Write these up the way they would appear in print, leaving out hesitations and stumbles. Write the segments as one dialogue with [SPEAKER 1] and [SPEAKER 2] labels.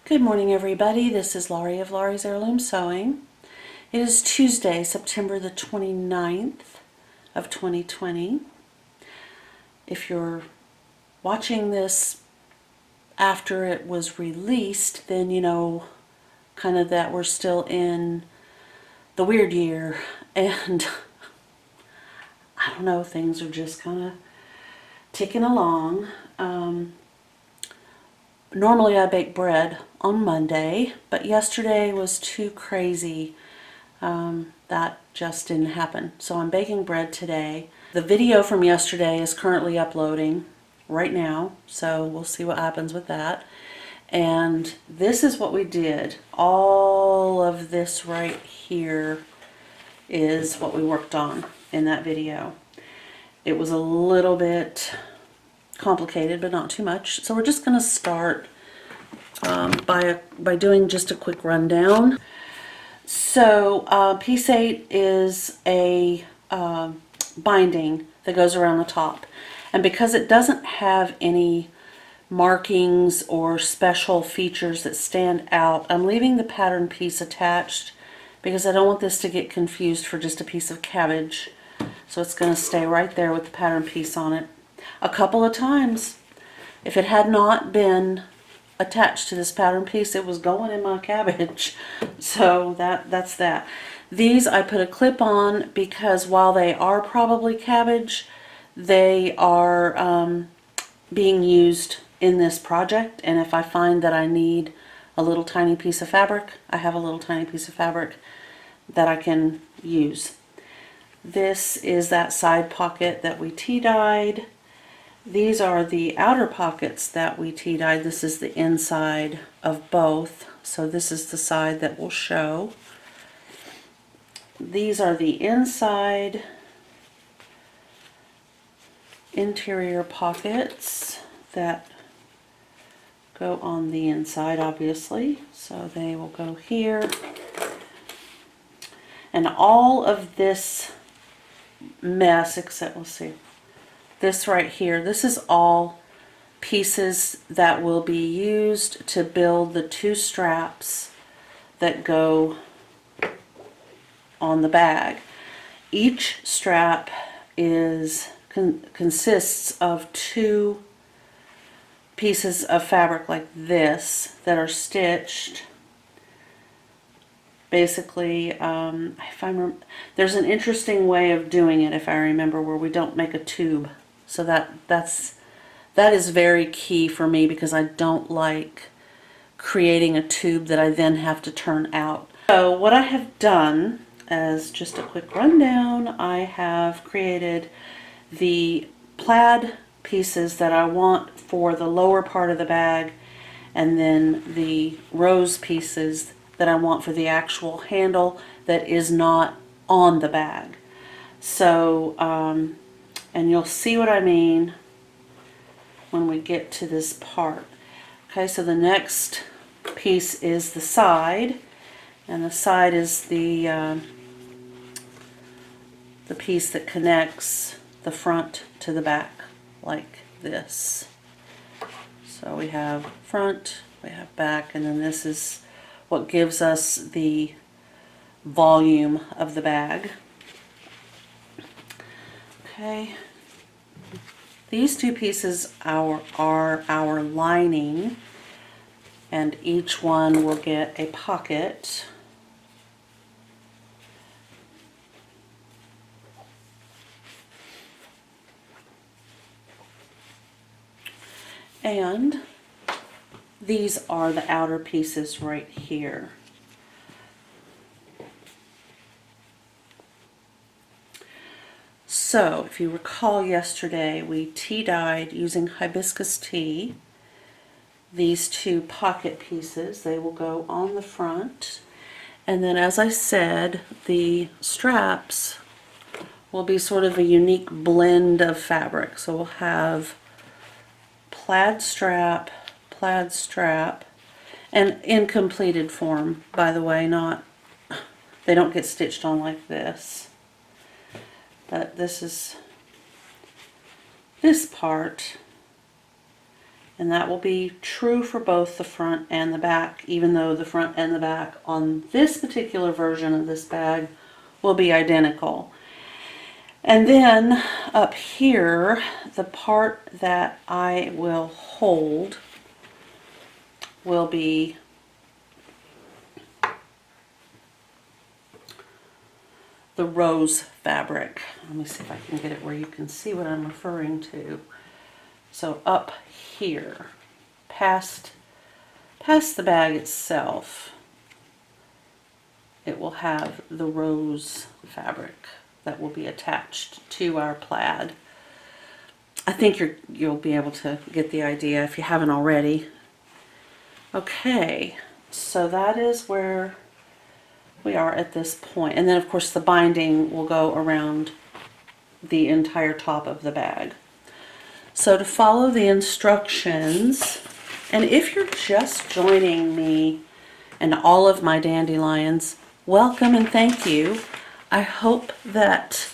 [SPEAKER 1] Good morning, everybody. This is Laurie of Laurie's Heirloom Sewing. It is Tuesday, September the 29th of 2020. If you're watching this after it was released, then you know kind of that we're still in the weird year. And I don't know, things are just kind of ticking along. Normally I bake bread on Monday, but yesterday was too crazy. That just didn't happen. So I'm baking bread today. The video from yesterday is currently uploading right now, so we'll see what happens with that. And this is what we did. All of this right here is what we worked on in that video. It was a little bit complicated, but not too much. So we're just going to start by doing just a quick rundown. So piece 8 is a binding that goes around the top, and because it doesn't have any markings or special features that stand out, I'm leaving the pattern piece attached because I don't want this to get confused for just a piece of cabbage. So it's going to stay right there with the pattern piece on it. A couple of times, if it had not been attached to this pattern piece, it was going in my cabbage. So that's that. These I put a clip on because while they are probably cabbage, they are being used in this project, and if I find that I need a little tiny piece of fabric, I have a little tiny piece of fabric that I can use. This is that side pocket that we tea-dyed. These are the outer pockets that we tea-dyed. This is the inside of both, so this is the side that will show. These are the inside interior pockets that go on the inside, obviously, so they will go here. And all of this mess, except, let's see, this right here, this is all pieces that will be used to build the two straps that go on the bag. Each strap consists of two pieces of fabric like this that are stitched. Basically, there's an interesting way of doing it, if I remember, where we don't make a tube. So that is very key for me because I don't like creating a tube that I then have to turn out. So what I have done, as just a quick rundown, I have created the plaid pieces that I want for the lower part of the bag, and then the rose pieces that I want for the actual handle that is not on the bag. So, and you'll see what I mean when we get to this part. Okay, so the next piece is the side, and the side is the piece that connects the front to the back, like this. So we have front, we have back, and then this is what gives us the volume of the bag. Okay, these two pieces are our lining, and each one will get a pocket. And these are the outer pieces right here. So, if you recall yesterday, we tea-dyed using hibiscus tea these two pocket pieces. They will go on the front. And then, as I said, the straps will be sort of a unique blend of fabric. So we'll have plaid strap, and in completed form, by the way, they don't get stitched on like this. But this is this part, And that will be true for both the front and the back, even though the front and the back on this particular version of this bag will be identical. And then up here, the part that I will hold will be the rose fabric. Let me see if I can get it where you can see what I'm referring to. So up here, past the bag itself, it will have the rose fabric that will be attached to our plaid. I think you'll be able to get the idea if you haven't already. Okay, so that is where we are at this point. And then of course the binding will go around the entire top of the bag. So to follow the instructions, and if you're just joining me and all of my dandelions, welcome and thank you. I hope that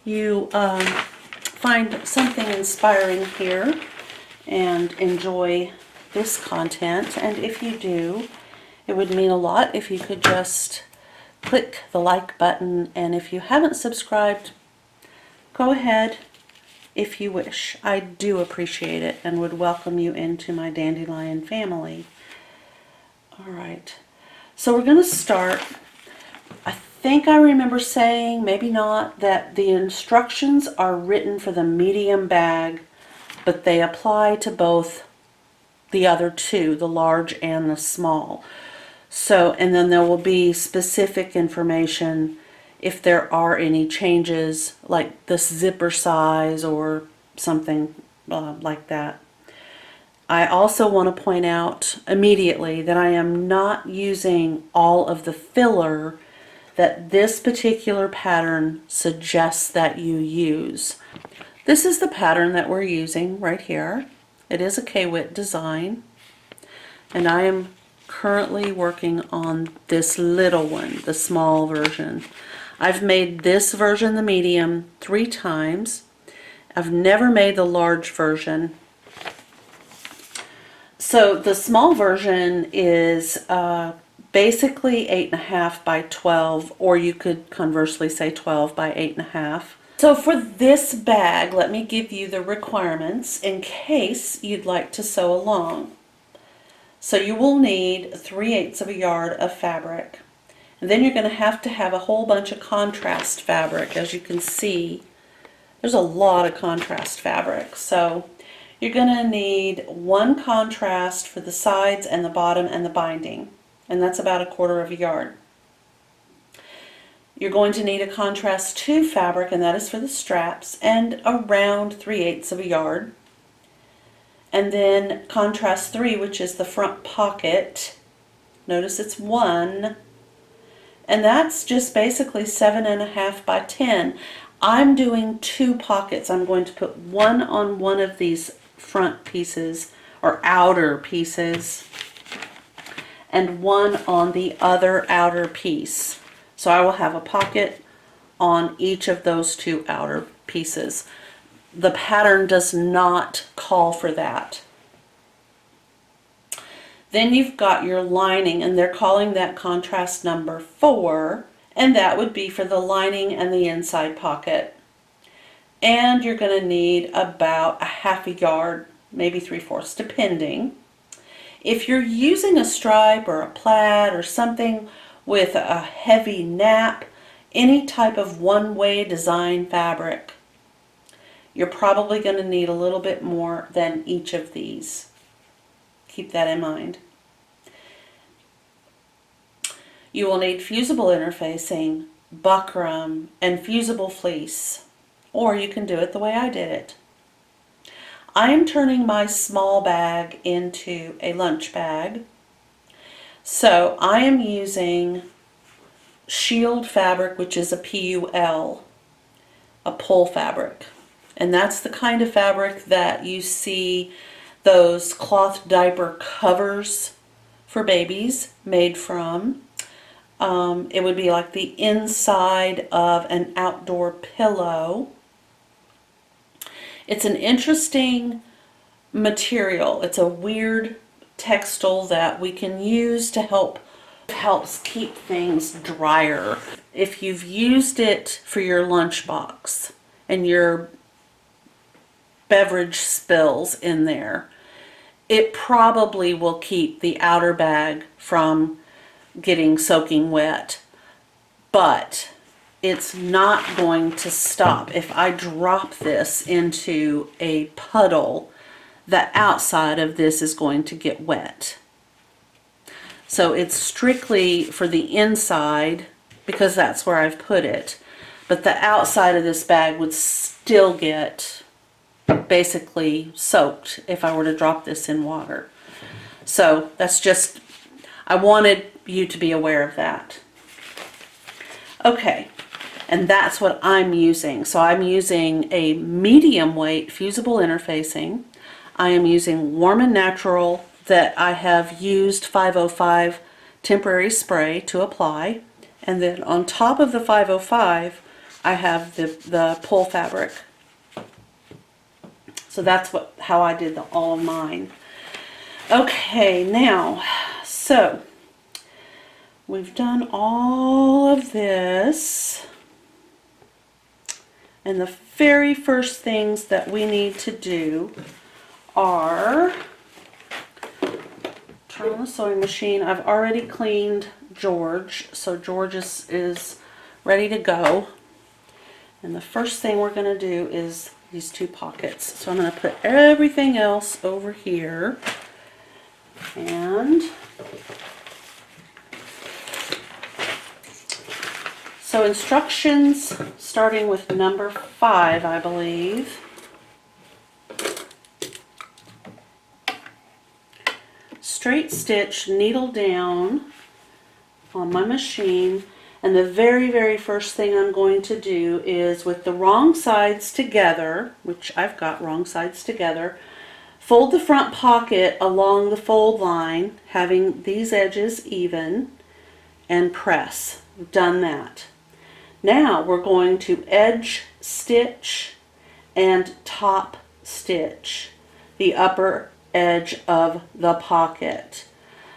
[SPEAKER 1] you find something inspiring here and enjoy this content. And if you do, it would mean a lot if you could just click the like button. And if you haven't subscribed, go ahead if you wish. I do appreciate it and would welcome you into my dandelion family. All right, so we're going to start. I think I remember saying, maybe not, that the instructions are written for the medium bag, but they apply to both the other two, the large and the small. So, and then there will be specific information if there are any changes, like the zipper size or something like that. I also want to point out immediately that I am not using all of the filler that this particular pattern suggests that you use. This is the pattern that we're using right here. It is a K-Wit design, and I am currently working on this little one, the small version. I've made this version, the medium, 3 times. I've never made the large version. So the small version is basically 8.5 by 12, or you could conversely say 12 by 8.5. So for this bag, let me give you the requirements in case you'd like to sew along. So you will need 3/8 of a yard of fabric. And then you're going to have a whole bunch of contrast fabric. As you can see, there's a lot of contrast fabric. So you're going to need 1 contrast for the sides and the bottom and the binding. And that's about 1/4 of a yard. You're going to need a contrast 2 fabric, and that is for the straps, and around 3/8 of a yard. And then contrast 3, which is the front pocket. Notice it's 1. And that's just basically 7.5 by 10. I'm doing 2 pockets. I'm going to put 1 on one of these front pieces or outer pieces and 1 on the other outer piece. So I will have a pocket on each of those 2 outer pieces. The pattern does not call for that. Then you've got your lining, and they're calling that contrast number 4, and that would be for the lining and the inside pocket. And you're going to need about 1/2 yard, maybe 3/4, depending. If you're using a stripe or a plaid or something with a heavy nap, any type of one-way design fabric, you're probably going to need a little bit more than each of these. Keep that in mind. You will need fusible interfacing, buckram, and fusible fleece, or you can do it the way I did it. I am turning my small bag into a lunch bag, so I am using shield fabric, which is a PUL, a pull fabric, and that's the kind of fabric that you see those cloth diaper covers for babies made from. It would be like the inside of an outdoor pillow. It's an interesting material. It's a weird textile that we can use to helps keep things drier. If you've used it for your lunchbox and your beverage spills in there, it probably will keep the outer bag from getting soaking wet, but it's not going to stop. If I drop this into a puddle, the outside of this is going to get wet. So it's strictly for the inside because that's where I've put it. But the outside of this bag would still get basically soaked if I were to drop this in water. So that's just, I wanted you to be aware of that. Okay, and that's what I'm using. So I'm using a medium weight fusible interfacing. I am using Warm and Natural that I have used 505 temporary spray to apply. And then on top of the 505, I have the pull fabric. So that's how I did all of mine. Okay, now, so we've done all of this. And the very first things that we need to do are turn on the sewing machine. I've already cleaned George, so George is ready to go. And the first thing we're going to do is these two pockets. So I'm going to put everything else over here. And so instructions starting with number 5, I believe. Straight stitch, needle down on my machine, and the very first thing I'm going to do is with the wrong sides together, which I've got wrong sides together, fold the front pocket along the fold line, having these edges even, and press. We've done that. Now we're going to edge stitch and top stitch the upper edge of the pocket.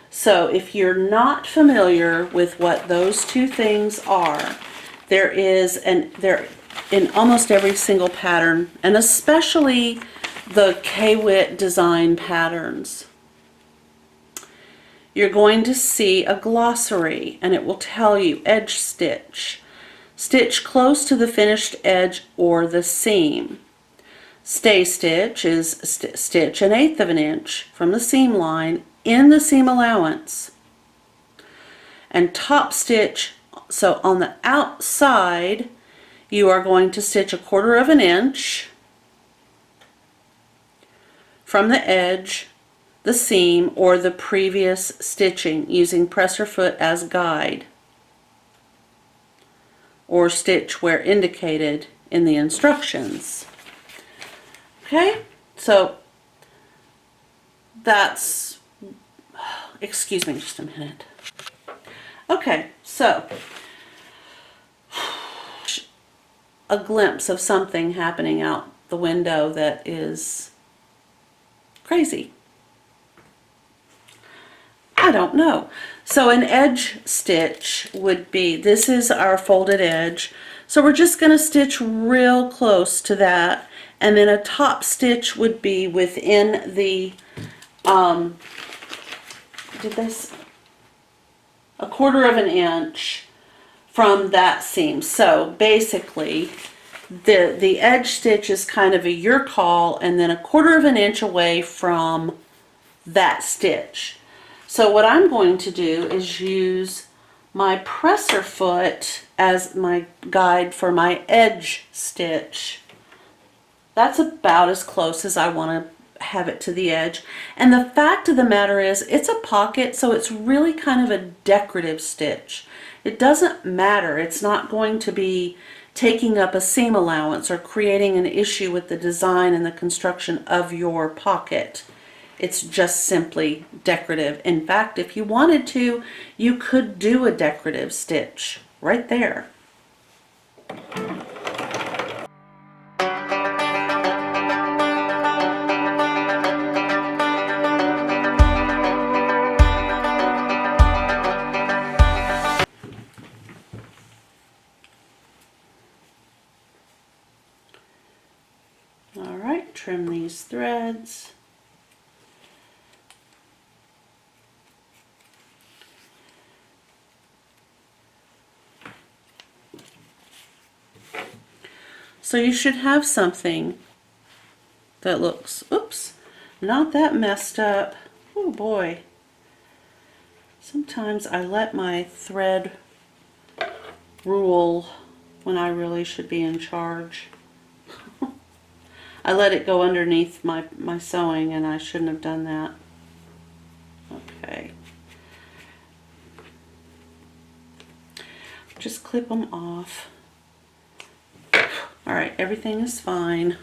[SPEAKER 1] So if you're not familiar with what those two things are, they're in almost every single pattern, and especially the K-Wit design patterns. You're going to see a glossary, and it will tell you edge stitch, stitch close to the finished edge or the seam. Stay stitch is stitch 1/8 of an inch from the seam line in the seam allowance. And top stitch, so on the outside you are going to stitch 1/4 of an inch from the edge, the seam, or the previous stitching using presser foot as guide, or stitch where indicated in the instructions. Okay, so that's, excuse me just a minute. Okay, so a glimpse of something happening out the window that is crazy. I don't know. So an edge stitch would be, this is our folded edge, so we're just going to stitch real close to that. And then a top stitch would be within the, did this, 1/4 of an inch from that seam. So basically, the edge stitch is kind of a your call, and then 1/4 of an inch away from that stitch. So what I'm going to do is use my presser foot as my guide for my edge stitch. That's about as close as I want to have it to the edge. And the fact of the matter is, it's a pocket, so it's really kind of a decorative stitch. It doesn't matter. It's not going to be taking up a seam allowance or creating an issue with the design and the construction of your pocket. It's just simply decorative. In fact, if you wanted to, you could do a decorative stitch right there. All right, trim these threads. So you should have something that looks, oops, not that messed up. Oh boy. Sometimes I let my thread rule when I really should be in charge. I let it go underneath my sewing and I shouldn't have done that. Okay. Just clip them off. Alright, everything is fine.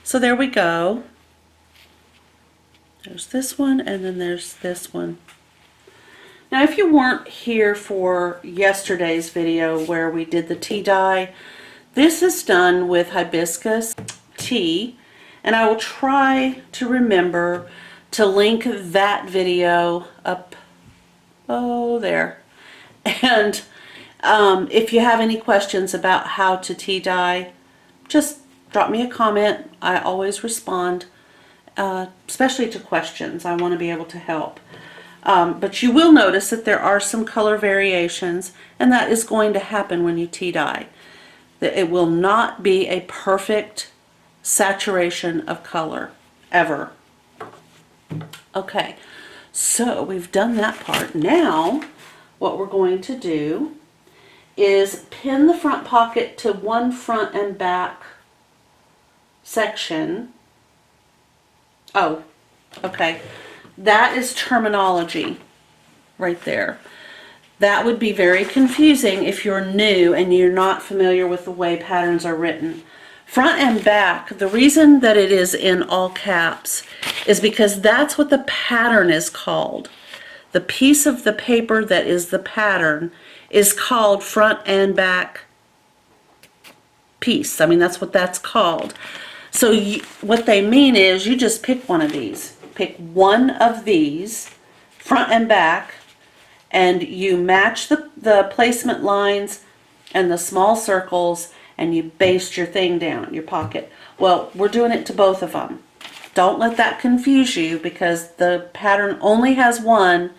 [SPEAKER 1] So there we go. There's this one and then there's this one. Now if you weren't here for yesterday's video where we did the tea dye, this is done with hibiscus tea, and I will try to remember to link that video up there. And if you have any questions about how to tea dye, just drop me a comment. I always respond, especially to questions. I want to be able to help. But you will notice that there are some color variations, and that is going to happen when you tea dye. That it will not be a perfect saturation of color, ever. Okay, so we've done that part. Now, what we're going to do is pin the front pocket to one front and back section. Oh, okay. That is terminology right there. That would be very confusing if you're new and you're not familiar with the way patterns are written. Front and back, the reason that it is in all caps is because that's what the pattern is called. The piece of the paper that is the pattern is called front and back piece. I mean, that's what that's called. So what they mean is you just pick one of these. Pick one of these, front and back, and you match the placement lines and the small circles, and you baste your thing down, your pocket. Well, we're doing it to both of them. Don't let that confuse you because the pattern only has one.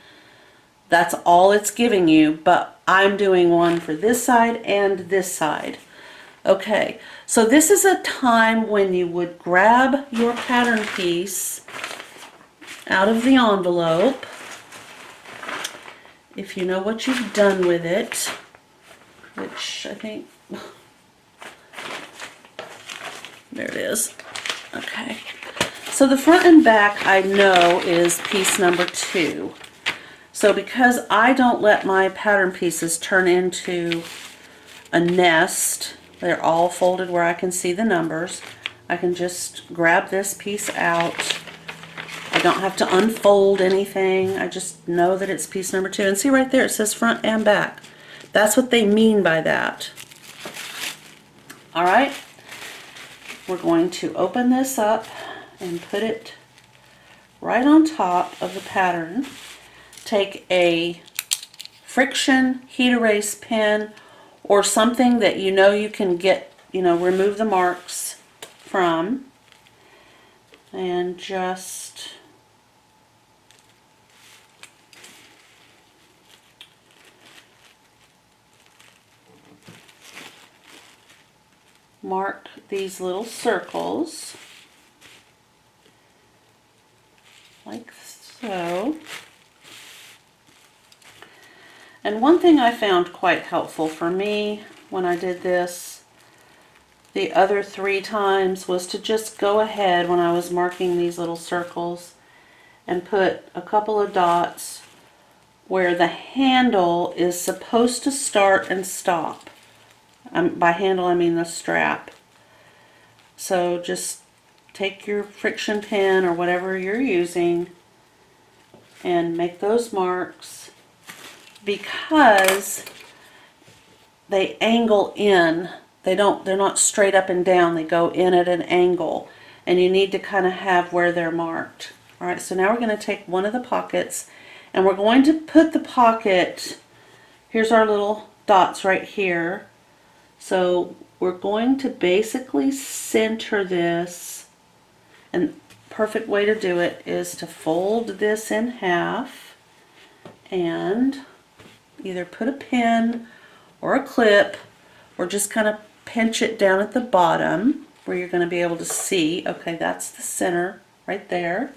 [SPEAKER 1] That's all it's giving you, but I'm doing one for this side and this side. Okay, so this is a time when you would grab your pattern piece out of the envelope, if you know what you've done with it, which I think, there it is. Okay, so the front and back I know is piece number 2. So because I don't let my pattern pieces turn into a nest, they're all folded where I can see the numbers, I can just grab this piece out. I don't have to unfold anything. I just know that it's piece number 2. And see right there, it says front and back. That's what they mean by that. All right. We're going to open this up and put it right on top of the pattern. Take a friction heat erase pen or something that you know you can get, remove the marks from, and just mark these little circles like so. And one thing I found quite helpful for me when I did this the other 3 times was to just go ahead when I was marking these little circles and put a couple of dots where the handle is supposed to start and stop. By handle I mean the strap. So just take your friction pen or whatever you're using and make those marks, because they angle in. They're not straight up and down. They go in at an angle, and you need to kind of have where they're marked. All right, so now we're going to take one of the pockets and we're going to put the pocket, here's our little dots right here. So we're going to basically center this, and perfect way to do it is to fold this in half and either put a pin or a clip or just kind of pinch it down at the bottom where you're going to be able to see, okay, that's the center right there.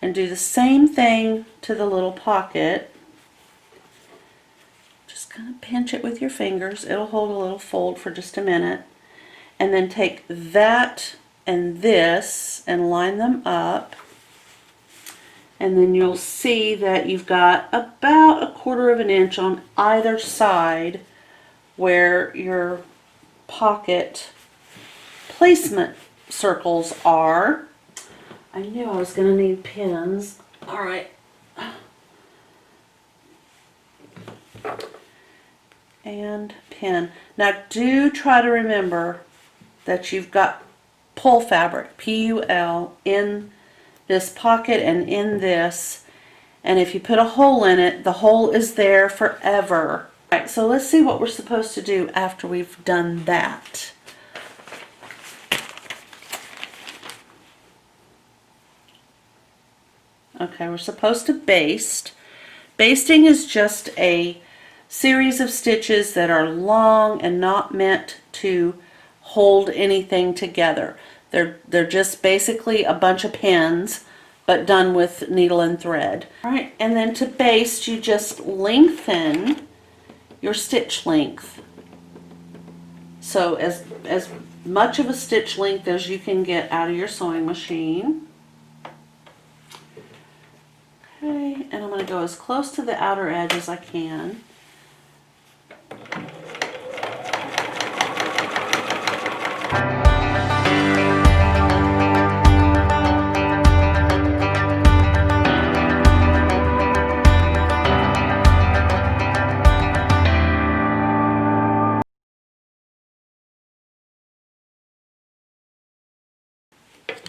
[SPEAKER 1] And do the same thing to the little pocket. Just kind of pinch it with your fingers. It'll hold a little fold for just a minute. And then take that and this and line them up. And then you'll see that you've got about 1/4 of an inch on either side where your pocket placement circles are. I knew I was going to need pins. All right. And pin. Now do try to remember that you've got pull fabric, P-U-L, in this pocket and in this. And if you put a hole in it, the hole is there forever. All right, so let's see what we're supposed to do after we've done that. Okay, we're supposed to baste. Basting is just a series of stitches that are long and not meant to hold anything together. They're just basically a bunch of pins, but done with needle and thread. All right, and then to baste, you just lengthen your stitch length. So as much of a stitch length as you can get out of your sewing machine. Okay, and I'm going to go as close to the outer edge as I can.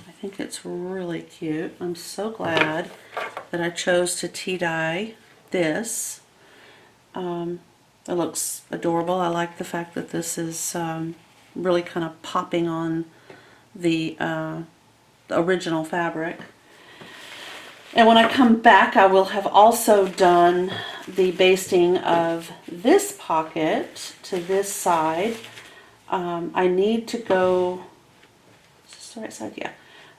[SPEAKER 1] I think it's really cute. I'm so glad that I chose to tea dye this. It looks adorable. I like the fact that this is really kind of popping on the original fabric. And when I come back, I will have also done the basting of this pocket to this side. I need to go, is this the right side? Yeah,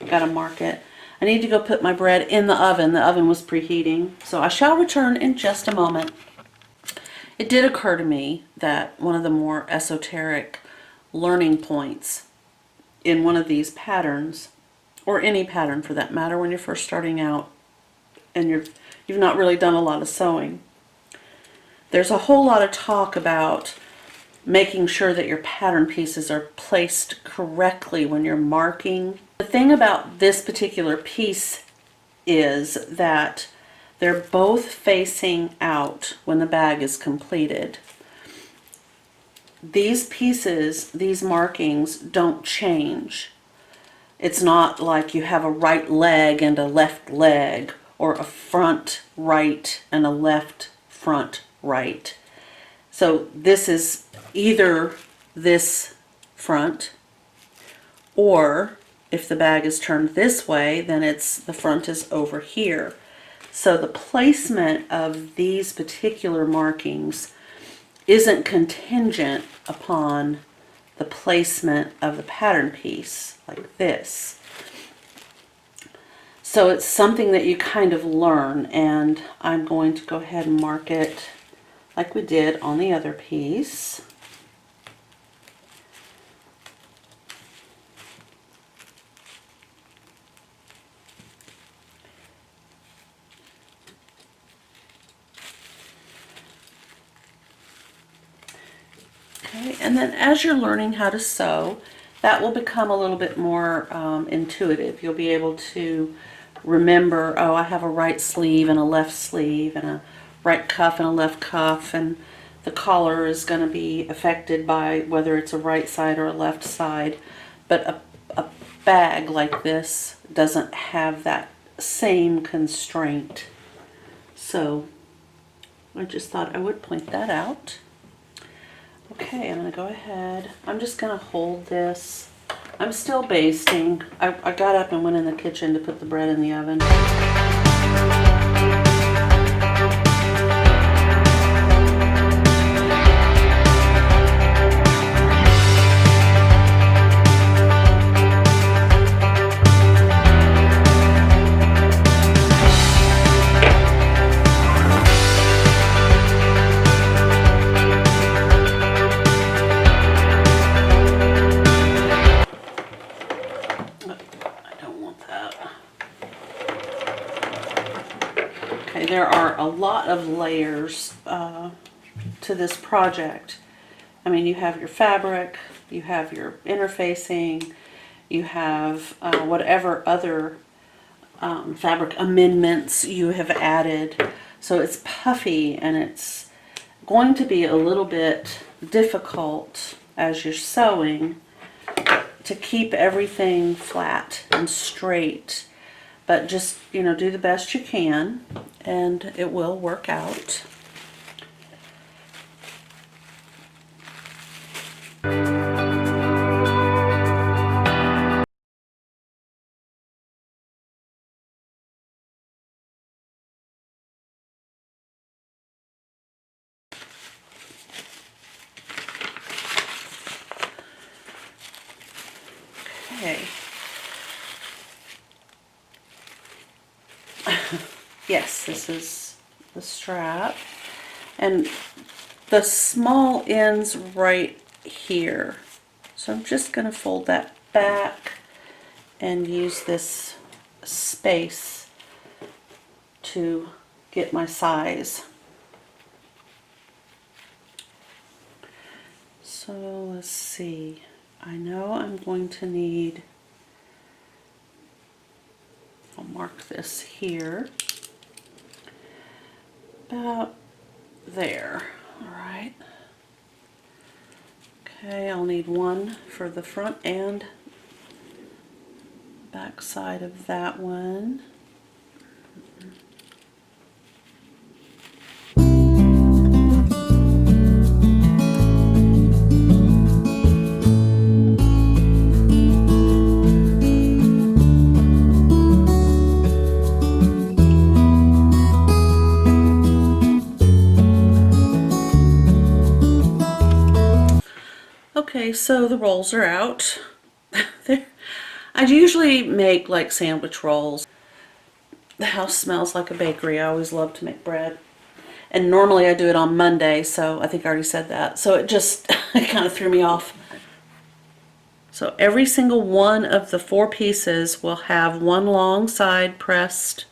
[SPEAKER 1] I gotta mark it. I need to go put my bread in the oven. The oven was preheating, so I shall return in just a moment. It did occur to me that one of the more esoteric learning points in one of these patterns, or any pattern for that matter, when you're first starting out and you've not really done a lot of sewing, there's a whole lot of talk about making sure that your pattern pieces are placed correctly when you're marking. The thing about this particular piece is that they're both facing out when the bag is completed. These pieces, these markings, don't change. It's not like you have a right leg and a left leg, or a front right and a left front right. So this is either this front, or if the bag is turned this way, then it's the front is over here. So the placement of these particular markings isn't contingent upon the placement of the pattern piece, like this. So it's something that you kind of learn, and I'm going to go ahead and mark it like we did on the other piece. Okay, and then as you're learning how to sew, that will become a little bit more intuitive. You'll be able to remember, oh, I have a right sleeve and a left sleeve and a right cuff and a left cuff, and the collar is going to be affected by whether it's a right side or a left side. But a bag like this doesn't have that same constraint. So I just thought I would point that out. Okay, I'm going to go ahead. I'm just going to hold this. I'm still basting. I got up and went in the kitchen to put the bread in the oven. Okay, there are a lot of layers to this project. I mean, you have your fabric, you have your interfacing, you have whatever other fabric amendments you have added. So it's puffy, and it's going to be a little bit difficult as you're sewing to keep everything flat and straight. But just, you know, do the best you can, and it will work out. Okay. Yes, this is the strap, and the small end's right here. So I'm just going to fold that back and use this space to get my size. So let's see. I know I'm going to need, I'll mark this here, about there. All right. Okay, I'll need one for the front and back side of that one. Okay, so the rolls are out. I usually make like sandwich rolls. The house smells like a bakery. I always love to make bread. And normally I do it on Monday, so I think I already said that. So it just it kind of threw me off. So every single one of the 4 pieces will have one long side pressed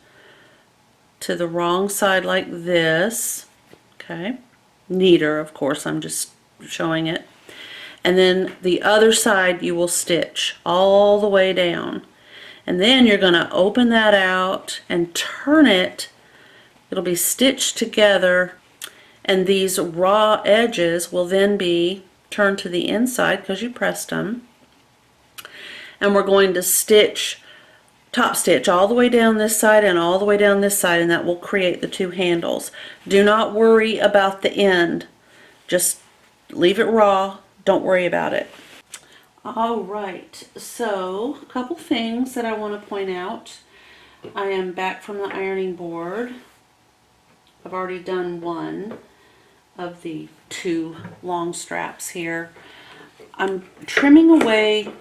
[SPEAKER 1] to the wrong side like this. Okay. Neater, of course, I'm just showing it. And then the other side you will stitch all the way down. And then you're going to open that out and turn it. It'll be stitched together, and these raw edges will then be turned to the inside because you pressed them. And we're going to stitch, top stitch all the way down this side and all the way down this side, and that will create the 2 handles. Do not worry about the end. Just leave it raw. Don't worry about it. Alright, so a couple things that I want to point out. I am back from the ironing board. I've already done one of the 2 long straps here. I'm trimming away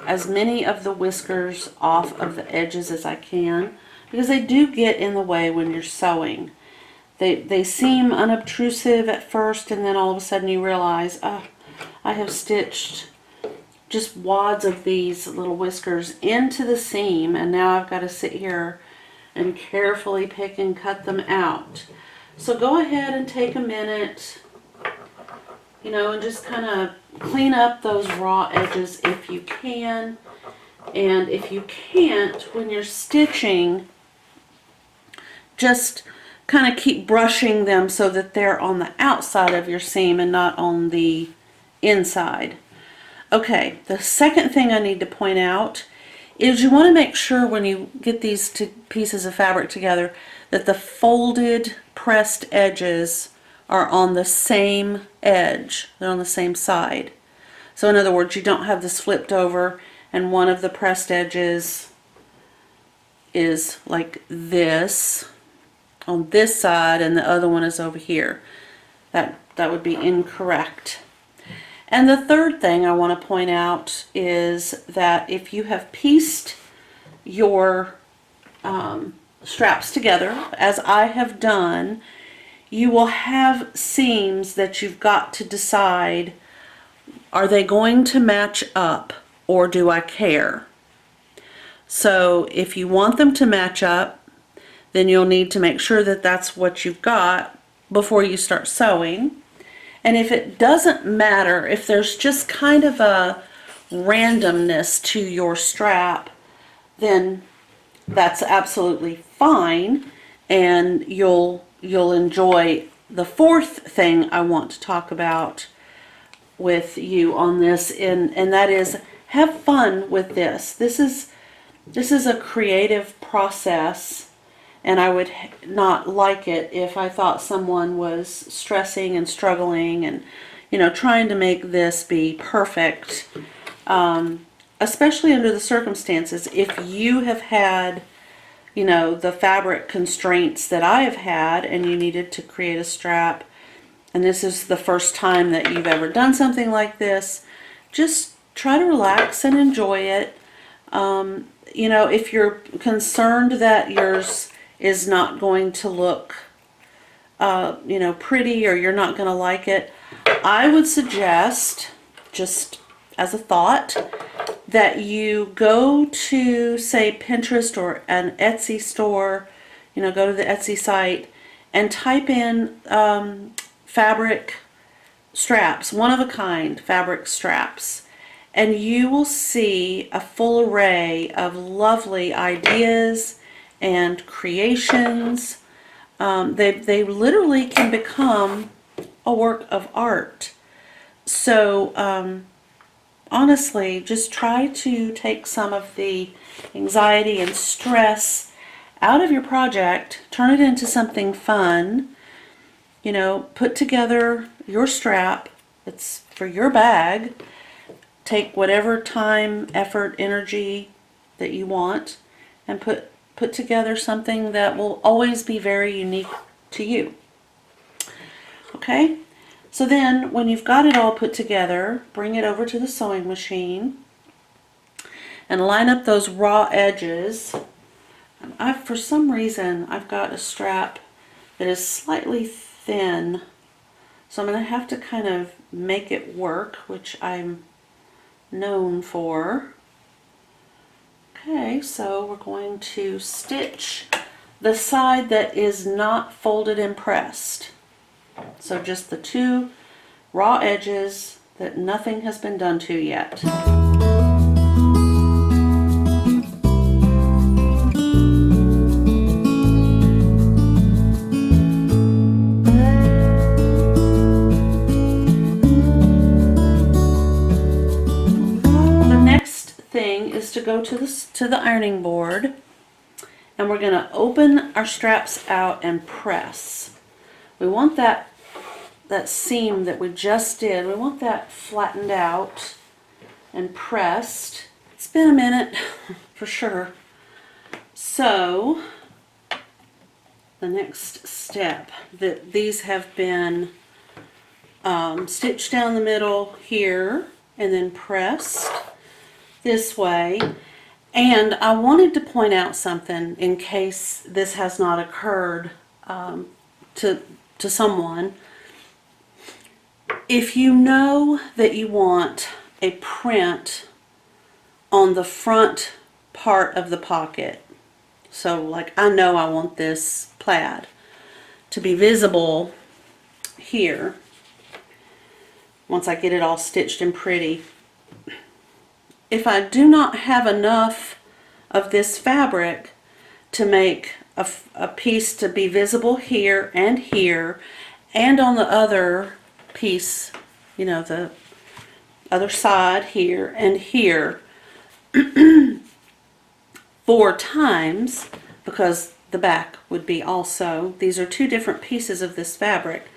[SPEAKER 1] as many of the whiskers off of the edges as I can, because they do get in the way when you're sewing. They seem unobtrusive at first, and then all of a sudden you realize, I have stitched just wads of these little whiskers into the seam, and now I've got to sit here and carefully pick and cut them out. So go ahead and take a minute, you know, and just kind of clean up those raw edges if you can. And if you can't, when you're stitching, just kind of keep brushing them so that they're on the outside of your seam and not on the inside. Okay, the second thing I need to point out is you want to make sure when you get these 2 pieces of fabric together that the folded pressed edges are on the same edge. They're on the same side. So in other words, you don't have this flipped over and one of the pressed edges is like this on this side and the other one is over here. That would be incorrect. And the third thing I want to point out is that if you have pieced your straps together, as I have done, you will have seams that you've got to decide, are they going to match up or do I care? So if you want them to match up, then you'll need to make sure that that's what you've got before you start sewing. And if it doesn't matter, if there's just kind of a randomness to your strap, then that's absolutely fine, and you'll enjoy the fourth thing I want to talk about with you on this, and that is have fun with this. This is a creative process, and I would not like it if I thought someone was stressing and struggling and, you know, trying to make this be perfect, especially under the circumstances. If you have had, you know, the fabric constraints that I have had and you needed to create a strap, and this is the first time that you've ever done something like this, just try to relax and enjoy it. You know, if you're concerned that yours is not going to look, you know, pretty, or you're not going to like it, I would suggest, just as a thought, that you go to, say, Pinterest or an Etsy store, you know, go to the Etsy site and type in fabric straps, one of a kind fabric straps, and you will see a full array of lovely ideas and creations. They literally can become a work of art. So honestly, just try to take some of the anxiety and stress out of your project, turn it into something fun. You know, put together your strap. It's for your bag. Take whatever time, effort, energy that you want and put together something that will always be very unique to you. Okay? So then, when you've got it all put together, bring it over to the sewing machine and line up those raw edges. For some reason, I've got a strap that is slightly thin, so I'm going to have to kind of make it work, which I'm known for. Okay, so we're going to stitch the side that is not folded and pressed. So just the two raw edges that nothing has been done to yet. Is to go to the ironing board, and we're going to open our straps out and press. We want that seam that we just did, we want that flattened out and pressed. It's been a minute for sure. So the next step, that these have been stitched down the middle here and then pressed this way. And I wanted to point out something in case this has not occurred to someone. If you know that you want a print on the front part of the pocket, so like I know I want this plaid to be visible here once I get it all stitched and pretty. If I do not have enough of this fabric to make a piece to be visible here and on the other piece, you know, the other side here and here, 4 times, because the back would be also, these are 2 different pieces of this fabric.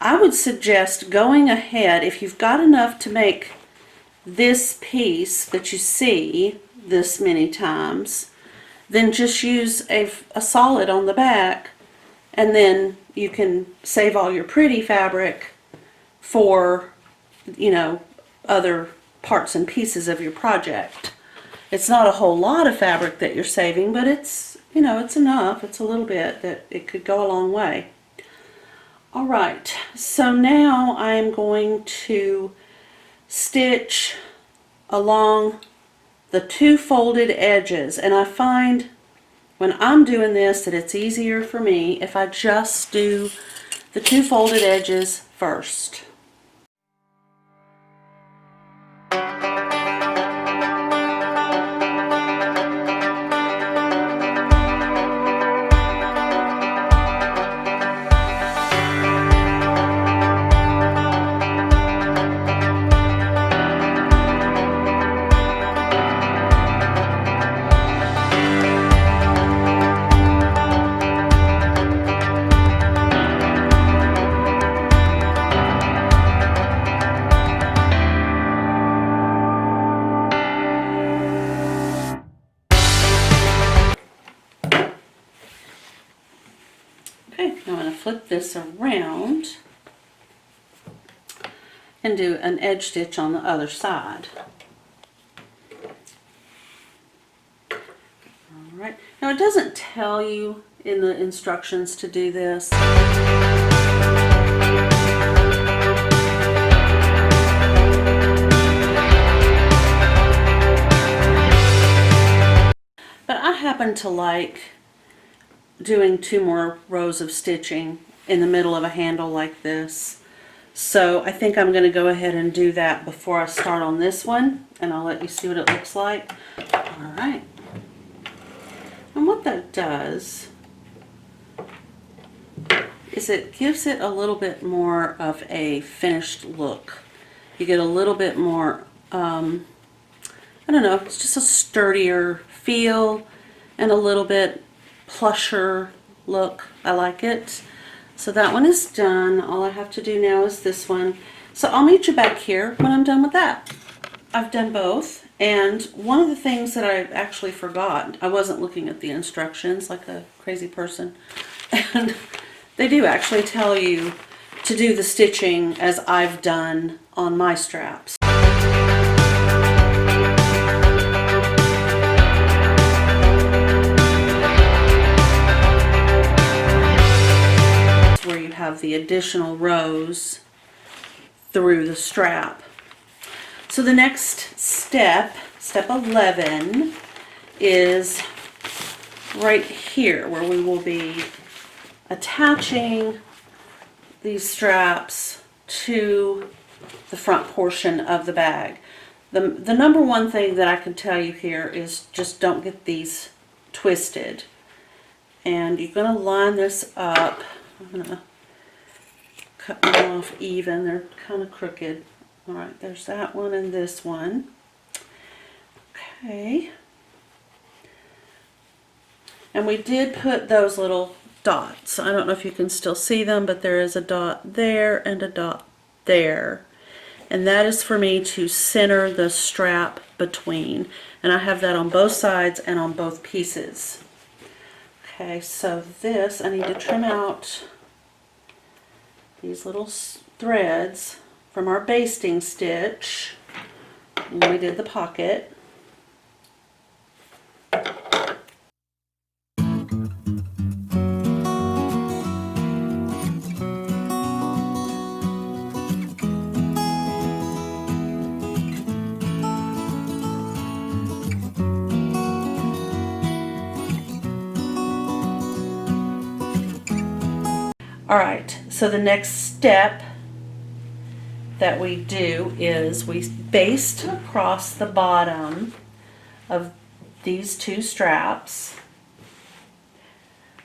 [SPEAKER 1] I would suggest going ahead, if you've got enough to make this piece that you see this many times, then just use a solid on the back, and then you can save all your pretty fabric for, you know, other parts and pieces of your project. It's not a whole lot of fabric that you're saving, but it's, you know, it's enough. It's a little bit that it could go a long way. All right, so now I'm going to stitch along the two folded edges, and I find when I'm doing this that it's easier for me if I just do the two folded edges first. Okay, now I'm going to flip this around and do an edge stitch on the other side. Alright, now it doesn't tell you in the instructions to do this. But I happen to like doing 2 more rows of stitching in the middle of a handle like this. So I think I'm going to go ahead and do that before I start on this one, and I'll let you see what it looks like. Alright. And what that does is it gives it a little bit more of a finished look. You get a little bit more, I don't know, it's just a sturdier feel and a little bit plusher look. I like it. So that one is done. All I have to do now is this one. So I'll meet you back here when I'm done with that. I've done both, and one of the things that I actually forgot, I wasn't looking at the instructions like a crazy person, and they do actually tell you to do the stitching as I've done on my straps. Where you have the additional rows through the strap. So the next step, step 11, is right here where we will be attaching these straps to the front portion of the bag. The number one thing that I can tell you here is just don't get these twisted. And you're going to line this up. I'm going to cut them off even. They're kind of crooked. Alright, there's that one and this one. Okay. And we did put those little dots. I don't know if you can still see them, but there is a dot there and a dot there. And that is for me to center the strap between. And I have that on both sides and on both pieces. Okay, so this, I need to trim out these little threads from our basting stitch when we did the pocket. Alright, so the next step that we do is we baste across the bottom of these two straps.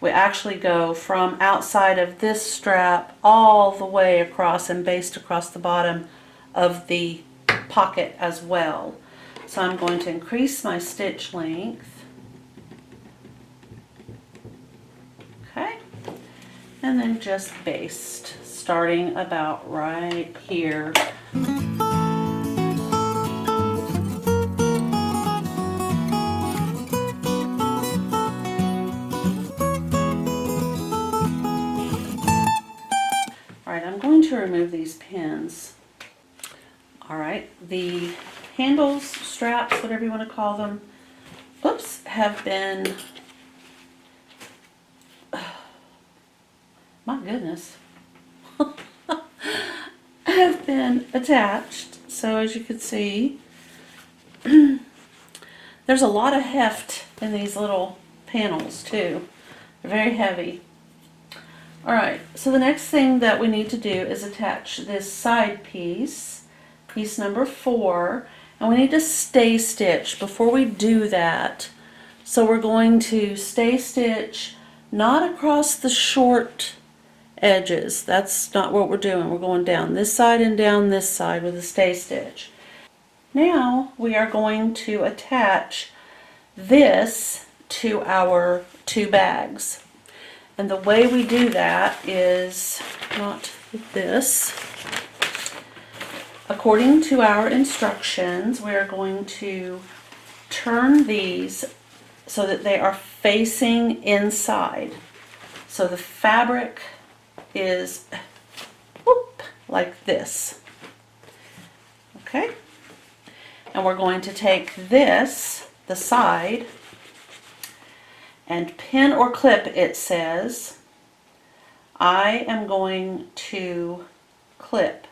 [SPEAKER 1] We actually go from outside of this strap all the way across and baste across the bottom of the pocket as well. So I'm going to increase my stitch length. Okay. And then just baste starting about right here. Alright, I'm going to remove these pins. Alright, the handles, straps, whatever you want to call them, whoops, have been, my goodness, have been attached. So as you can see, there's a lot of heft in these little panels too. They're very heavy. Alright, so the next thing that we need to do is attach this side piece, piece number 4, and we need to stay stitch before we do that. So we're going to stay stitch not across the short edges. That's not what we're doing. We're going down this side and down this side with a stay stitch. Now we are going to attach this to our 2 bags. And the way we do that is not this. According to our instructions, we are going to turn these so that they are facing inside. So the fabric is like this. Okay? And we're going to take this, the side, and pin or clip, it says. I am going to clip.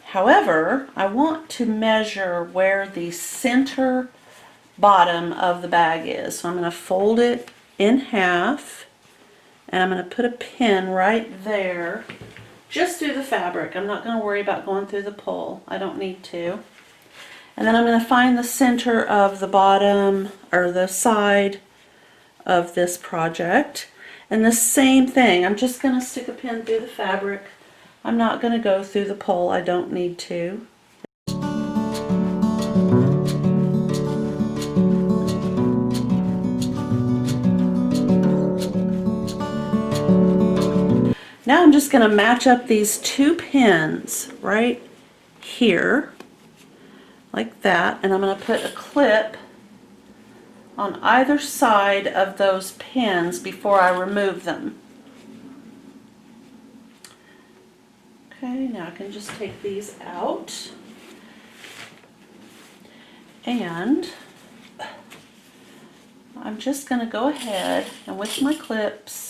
[SPEAKER 1] However, I want to measure where the center bottom of the bag is. So I'm going to fold it in half, and I'm going to put a pin right there, just through the fabric. I'm not going to worry about going through the pull. I don't need to. And then I'm going to find the center of the bottom, or the side of this project. And the same thing, I'm just going to stick a pin through the fabric. I'm not going to go through the pole. I don't need to. Now I'm just going to match up these 2 pins right here, like that, and I'm going to put a clip on either side of those pins before I remove them. Okay, now I can just take these out, and I'm just going to go ahead and with my clips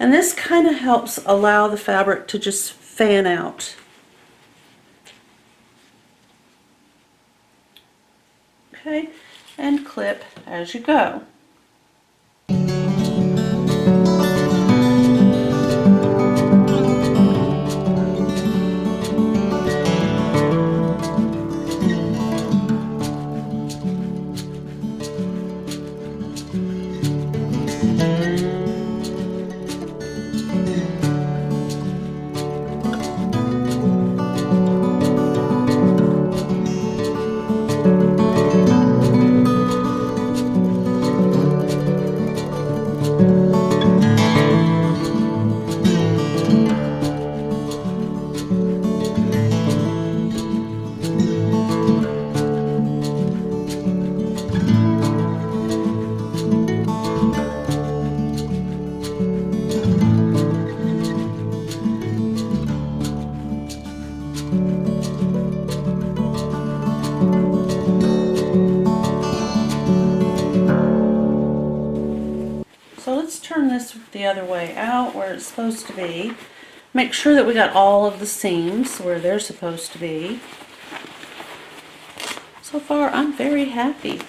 [SPEAKER 1] and this kind of helps allow the fabric to just fan out. Okay, and clip as you go. So let's turn this the other way out where it's supposed to be. Make sure that we got all of the seams where they're supposed to be. So far, I'm very happy.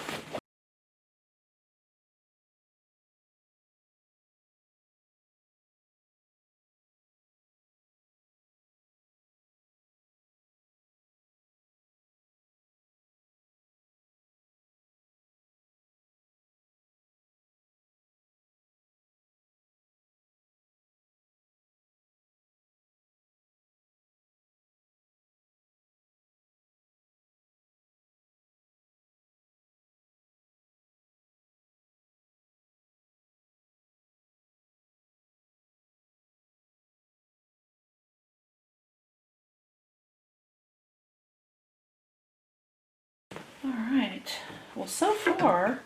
[SPEAKER 1] Alright, well so far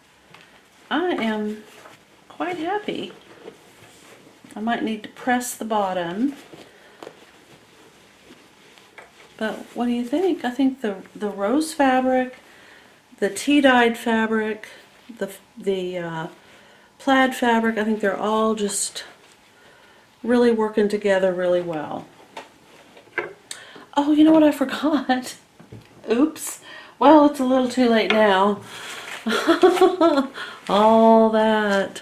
[SPEAKER 1] I am quite happy. I might need to press the bottom, but what do you think? I think the rose fabric, the tea-dyed fabric, the plaid fabric, I think they're all just really working together really well. Oh, you know what I forgot? Oops. Well, it's a little too late now. All that.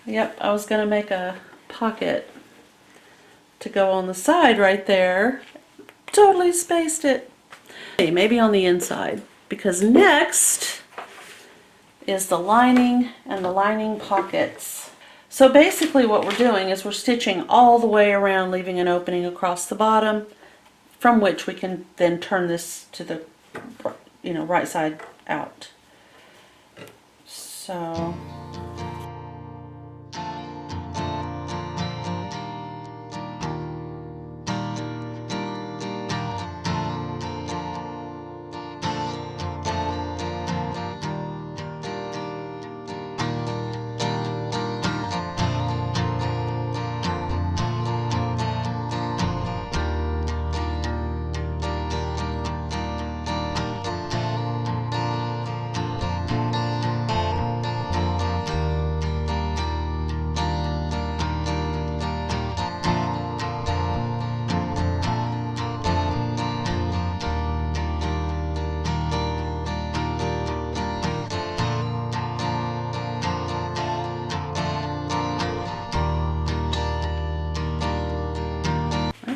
[SPEAKER 1] Yep, I was going to make a pocket to go on the side right there. Totally spaced it. Maybe on the inside, because next is the lining and the lining pockets. So basically what we're doing is we're stitching all the way around, leaving an opening across the bottom, from which we can then turn this to the right side out. So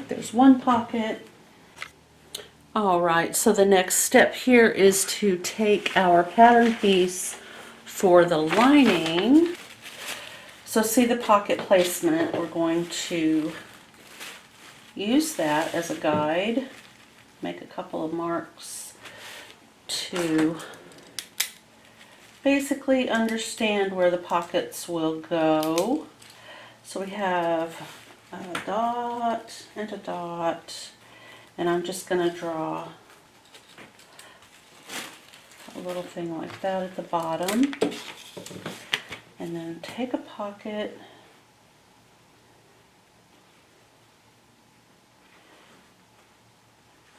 [SPEAKER 1] there's one pocket. Alright, so the next step here is to take our pattern piece for the lining. So see the pocket placement, we're going to use that as a guide, make a couple of marks to basically understand where the pockets will go. So we have a dot and a dot, and I'm just going to draw a little thing like that at the bottom, and then take a pocket,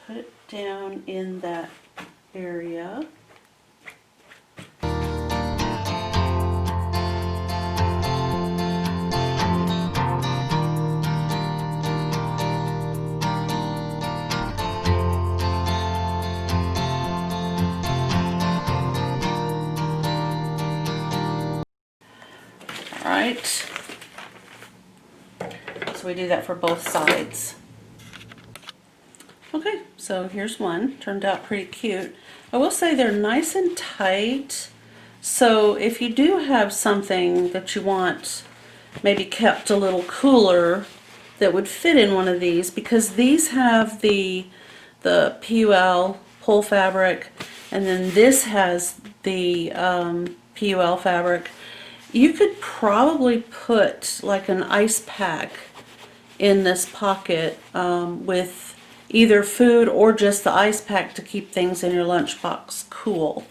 [SPEAKER 1] put it down in that area. Alright, so we do that for both sides. Okay, so here's one. Turned out pretty cute. I will say they're nice and tight, so if you do have something that you want maybe kept a little cooler that would fit in one of these, because these have the PUL pull fabric, and then this has the PUL fabric. You could probably put like an ice pack in this pocket with either food or just the ice pack to keep things in your lunchbox cool.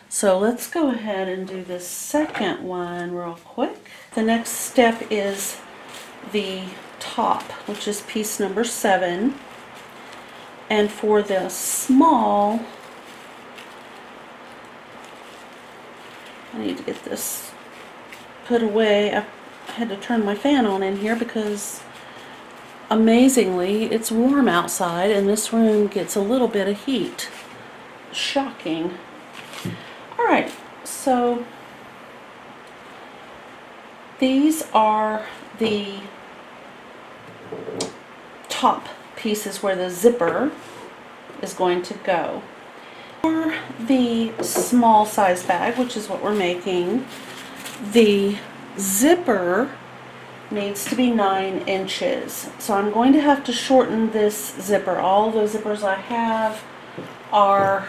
[SPEAKER 1] So let's go ahead and do this second one real quick. The next step is the top, which is piece number 7. And for the small, I need to get this put away. I had to turn my fan on in here because amazingly, it's warm outside and this room gets a little bit of heat. Shocking. Alright, so these are the top pieces where the zipper is going to go. For the small size bag, which is what we're making, the zipper needs to be 9 inches. So I'm going to have to shorten this zipper. All the zippers I have are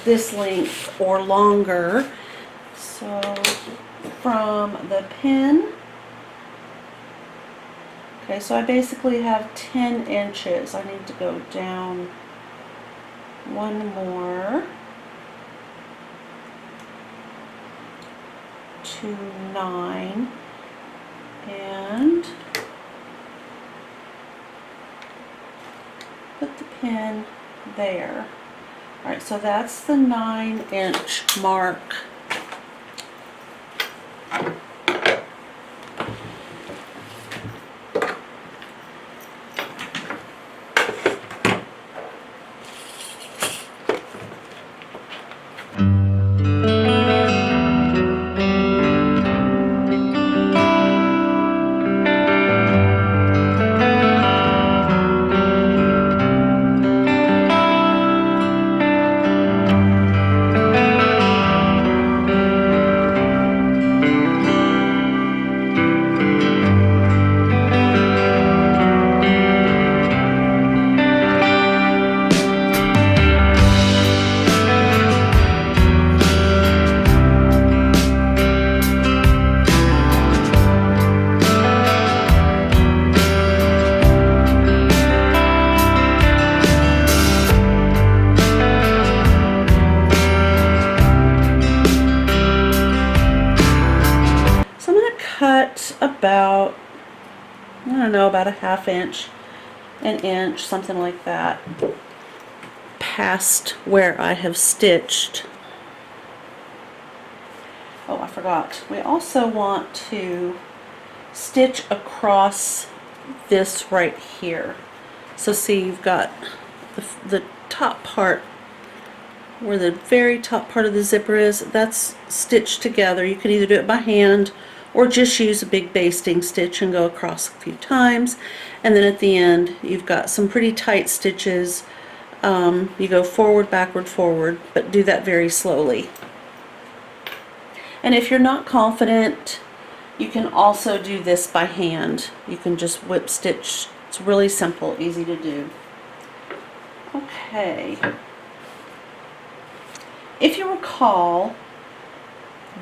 [SPEAKER 1] this length or longer. So from the pin, okay, so I basically have 10 inches. I need to go down one more to 9 and put the pin there. Alright, so that's the 9-inch mark. Cut about, I don't know, about a ½ inch, an inch, something like that, past where I have stitched. Oh, I forgot. We also want to stitch across this right here. So see, you've got the top part, where the very top part of the zipper is, that's stitched together. You can either do it by hand or just use a big basting stitch and go across a few times. And then at the end, you've got some pretty tight stitches. You go forward, backward, forward, but do that very slowly. And if you're not confident, you can also do this by hand. You can just whip stitch. It's really simple, easy to do. Okay. If you recall,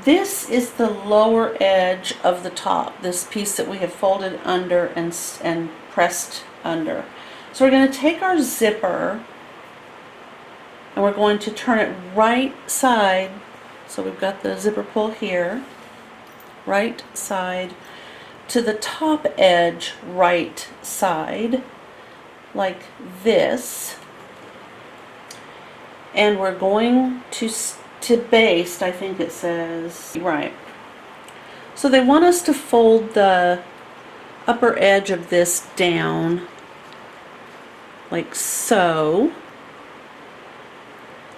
[SPEAKER 1] this is the lower edge of the top, this piece that we have folded under and pressed under. So we're going to take our zipper and we're going to turn it right side. So we've got the zipper pull here, right side to the top edge, right side, like this. And we're going to baste, I think it says, right. So they want us to fold the upper edge of this down like so,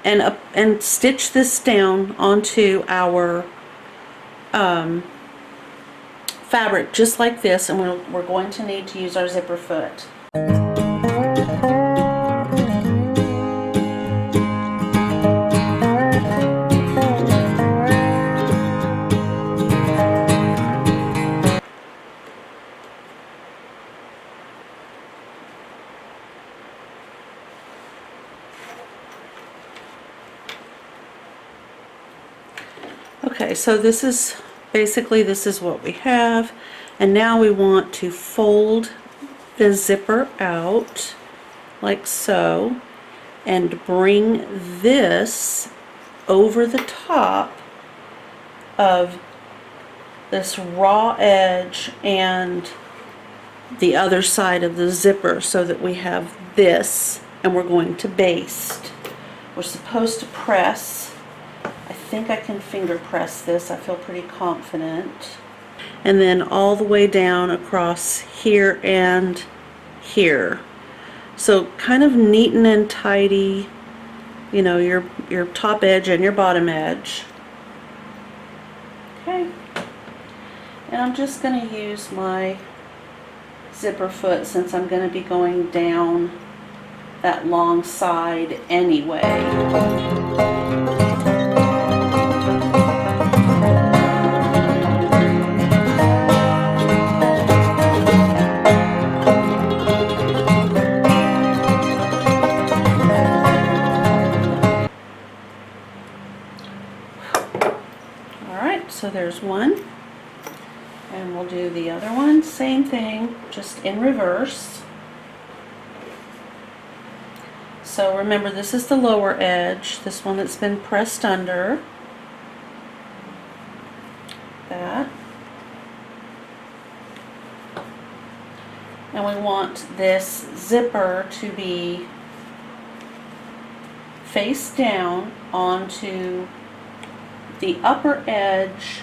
[SPEAKER 1] and stitch this down onto our fabric just like this, and we're going to need to use our zipper foot. Okay, so this is basically, this is what we have, and now we want to fold the zipper out like so and bring this over the top of this raw edge and the other side of the zipper so that we have this, and we're going to baste. We're supposed to press. I think I can finger press this. I feel pretty confident. And then all the way down across here and here. So kind of neat and tidy, you know, your top edge and your bottom edge. Okay. And I'm just going to use my zipper foot since I'm going to be going down that long side anyway. Alright, so there's one. And we'll do the other one, same thing, just in reverse. So remember, this is the lower edge, this one that's been pressed under. That. And we want this zipper to be face down onto the upper edge,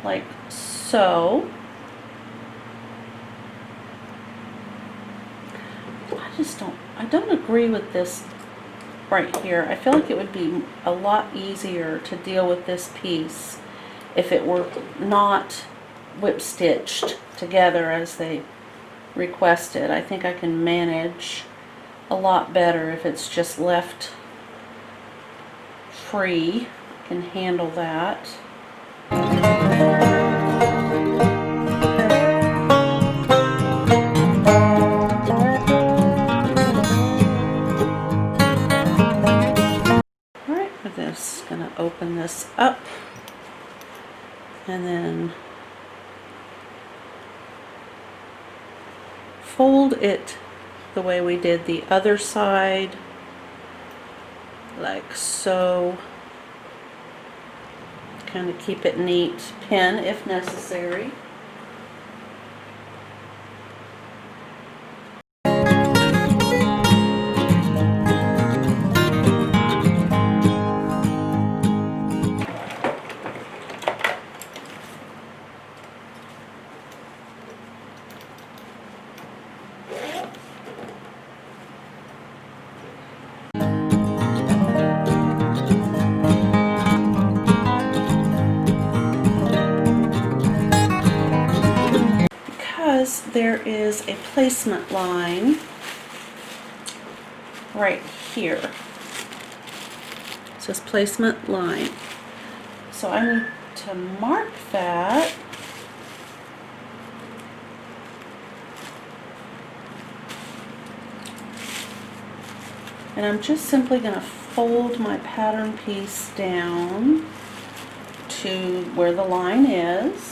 [SPEAKER 1] like so. I don't agree with this right here. I feel like it would be a lot easier to deal with this piece if it were not whip stitched together as they requested. I think I can manage a lot better if it's just left free. I can handle that. Alright, we're just going to open this up and then fold it the way we did the other side, like so. Kind of keep it neat, pin if necessary. There is a placement line right here. It says placement line. So I need to mark that. And I'm just simply going to fold my pattern piece down to where the line is.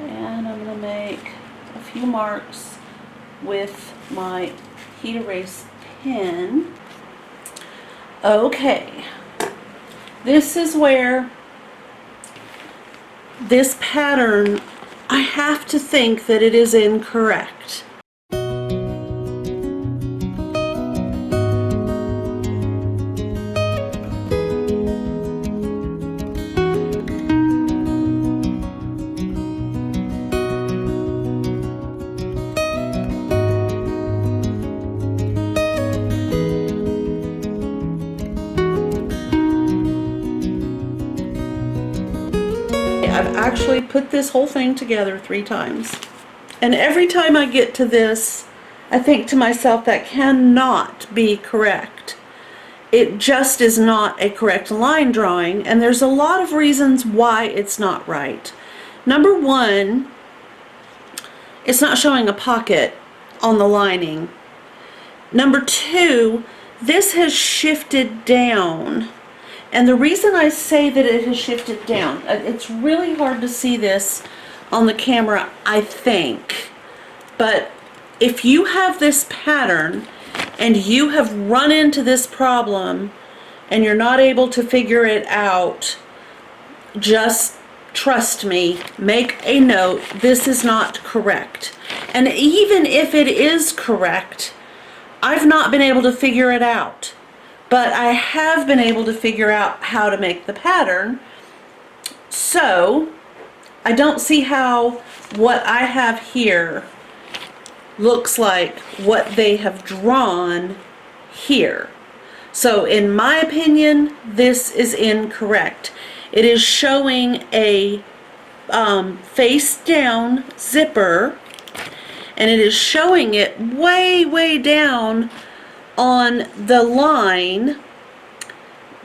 [SPEAKER 1] And I'm going to make a few marks with my heat erase pen. Okay, this is where this pattern, I have to think that it is incorrect. I've actually put this whole thing together 3 times. And every time I get to this, I think to myself, that cannot be correct. It just is not a correct line drawing, and there's a lot of reasons why it's not right. Number one, it's not showing a pocket on the lining. Number two, this has shifted down. And the reason I say that it has shifted down, it's really hard to see this on the camera, I think. But if you have this pattern and you have run into this problem and you're not able to figure it out, just trust me, make a note, this is not correct. And even if it is correct, I've not been able to figure it out. But I have been able to figure out how to make the pattern. So I don't see how what I have here looks like what they have drawn here. So in my opinion, this is incorrect. It is showing a face down zipper, and it is showing it way down on the line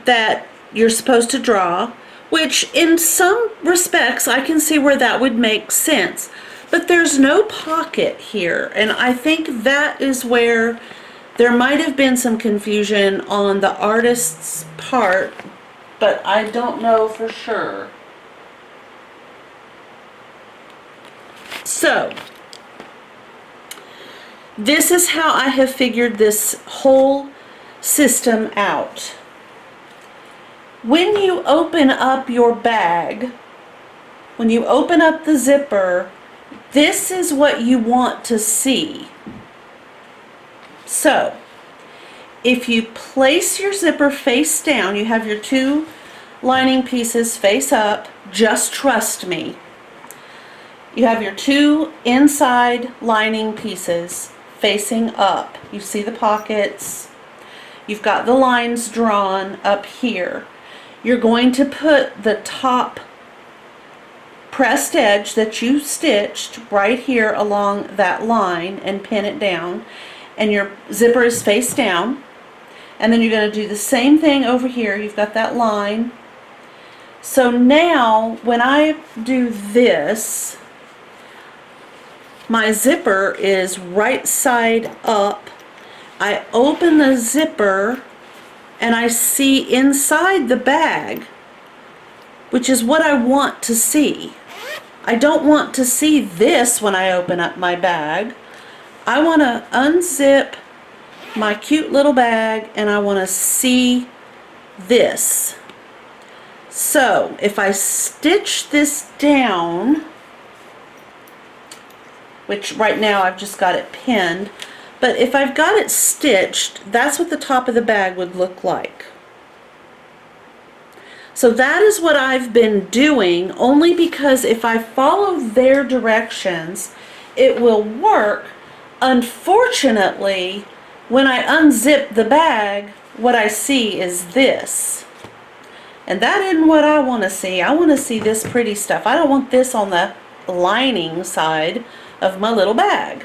[SPEAKER 1] that you're supposed to draw, which in some respects I can see where that would make sense. But there's no pocket here, and I think that is where there might have been some confusion on the artist's part, but I don't know for sure. So, this is how I have figured this whole system out. When you open up your bag, when you open up the zipper, this is what you want to see. So, if you place your zipper face down, you have your two lining pieces face up, just trust me. You have your two inside lining pieces facing up. You see the pockets. You've got the lines drawn up here. You're going to put the top pressed edge that you stitched right here along that line and pin it down, and your zipper is face down. And then you're going to do the same thing over here. You've got that line. So now when I do this, my zipper is right side up. I open the zipper and I see inside the bag, which is what I want to see. I don't want to see this when I open up my bag. I want to unzip my cute little bag and I want to see this. So if I stitch this down, which right now I've just got it pinned, but if I've got it stitched, that's what the top of the bag would look like. So that is what I've been doing, only because if I follow their directions, it will work. Unfortunately, when I unzip the bag, what I see is this. And that isn't what I want to see. I want to see this pretty stuff. I don't want this on the lining side of my little bag.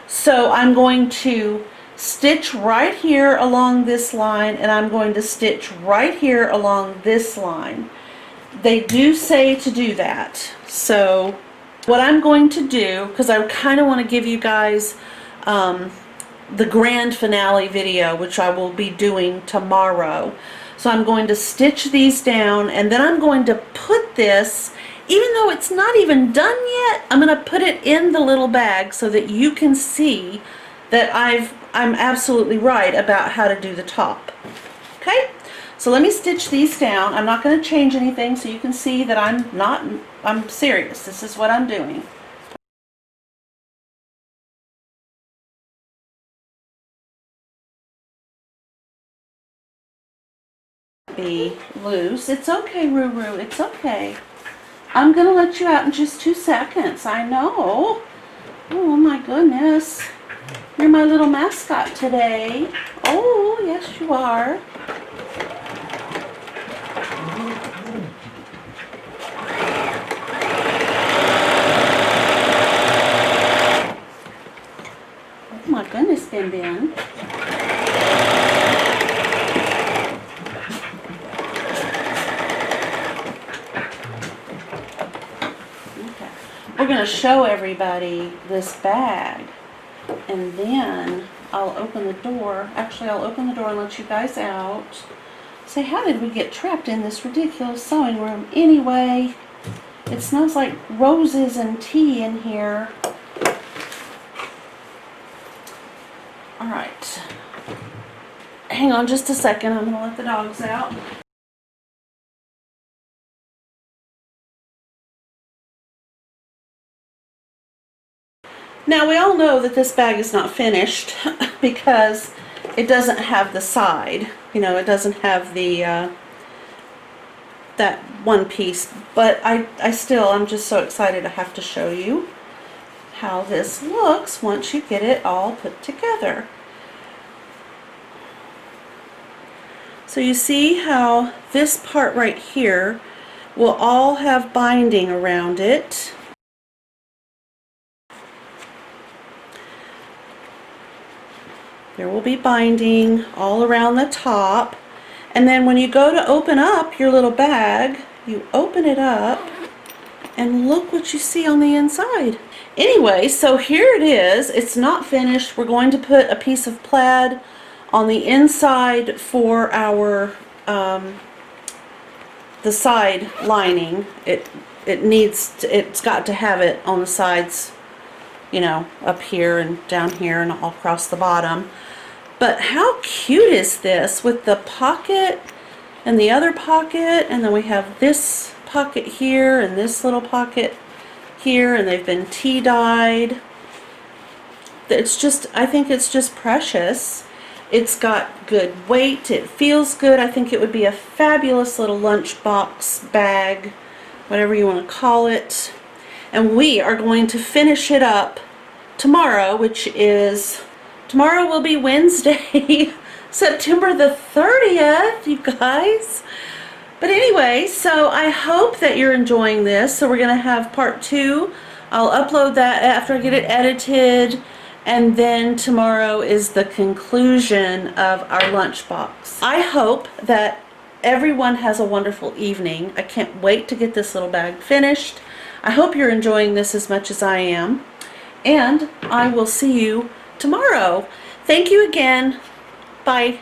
[SPEAKER 1] So I'm going to stitch right here along this line, and I'm going to stitch right here along this line. They do say to do that. So what I'm going to do, because I kind of want to give you guys the grand finale video, which I will be doing tomorrow. So I'm going to stitch these down, and then I'm going to put this, even though it's not even done yet, I'm going to put it in the little bag so that you can see that I'm absolutely right about how to do the top. Okay? So let me stitch these down. I'm not going to change anything so you can see that I'm serious. This is what I'm doing. Be loose. It's okay, Ruru. It's okay. I'm going to let you out in just 2 seconds. I know. Oh my goodness. You're my little mascot today. Oh, yes you are. Oh my goodness, Ben Ben. Okay. We're going to show everybody this bag. And then I'll open the door. Actually, I'll open the door and let you guys out. Say, how did we get trapped in this ridiculous sewing room anyway? It smells like roses and tea in here. Alright. Hang on just a second. I'm going to let the dogs out. Now we all know that this bag is not finished because it doesn't have the side. You know, it doesn't have the that one piece, but I'm just so excited to have to show you how this looks once you get it all put together. So you see how this part right here will all have binding around it. There will be binding all around the top. And then when you go to open up your little bag, you open it up and look what you see on the inside. Anyway, so here it is. It's not finished. We're going to put a piece of plaid on the inside for our the side lining. It's got to have it on the sides, you know, up here and down here and all across the bottom. But how cute is this with the pocket and the other pocket, and then we have this pocket here and this little pocket here, and they've been tea dyed. It's just, I think it's just precious. It's got good weight, it feels good. I think it would be a fabulous little lunchbox bag, whatever you want to call it. And we are going to finish it up tomorrow, tomorrow will be Wednesday, September the 30th, you guys. But anyway, so I hope that you're enjoying this. So we're going to have part 2. I'll upload that after I get it edited. And then tomorrow is the conclusion of our lunchbox. I hope that everyone has a wonderful evening. I can't wait to get this little bag finished. I hope you're enjoying this as much as I am. And I will see you tomorrow. Thank you again. Bye.